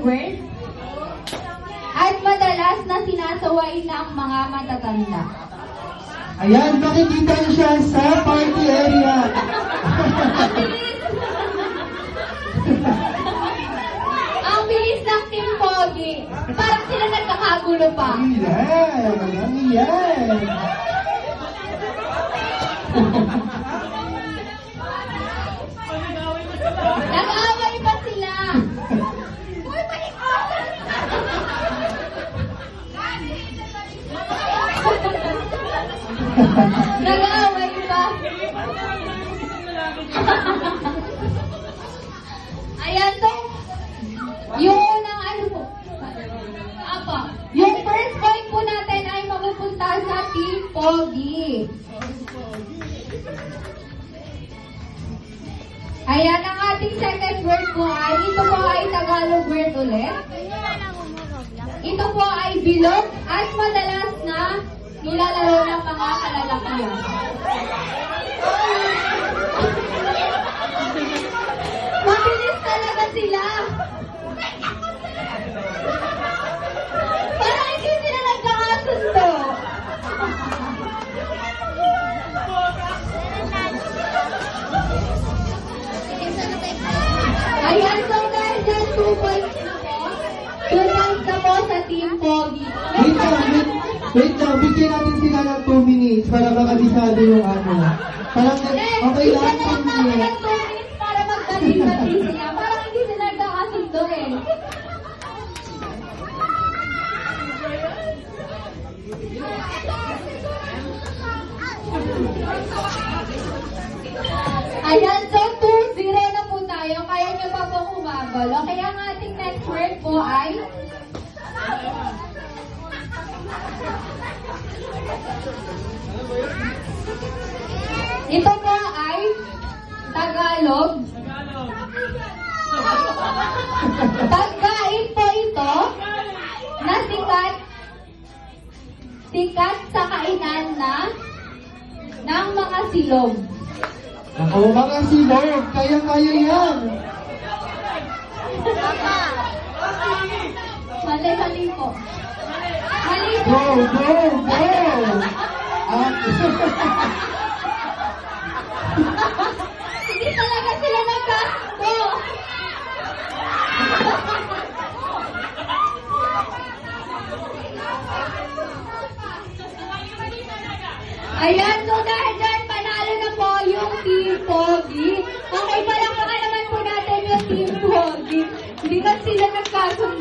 word at madalas na sinasawain ng mga matatanda. Ayan, makikita niyo siya sa party area. Ang bilis ng Team Pogi. Parang sila nagkakagulo pa. Ayan, walang iyan. Nag-aaway pa sila. Uy, balik ko! Nag-aaway pa. Ayan to. Yung unang ano po. Apa. Yung first point po natin ay mapupunta sa Team Pogi. Ayan, ang ating second word po ay, ito po ay Tagalog word ulit. Ito po ay bilog at madalas na nilalaro ng mga kalalakihan. Mabilis talaga sila. Parang hindi sila nagkakasundo. Ayan, so dahil dyan 2 points na po. 2 points na po sa Team Pogi. Wait lang, bigyan natin sila ng 2 minutes para makabisado yung ano. Parang okay lang, 2 Isa minutes. ng 2 minutes para magdali-dali sila. Parang hindi sila nagkakasundo eh. Ayan, so 2-0 na po tayo. Kaya nyo pa po kumabal. Okay, ang ating next word po ay ito po ay Tagalog. Pagkain po ito na sikat sa kainan ng mga silog. Ako, mga silog, kaya-kaya yan. Mali po. Mali po. Go, go, go! Hindi talaga sila nagkasundo. Ayan, so dahil dyan, panalo na po yung Team Pogi. Okay, palakpakan naman po natin yung Team Pogi. Hindi kasi sila nagkasundo.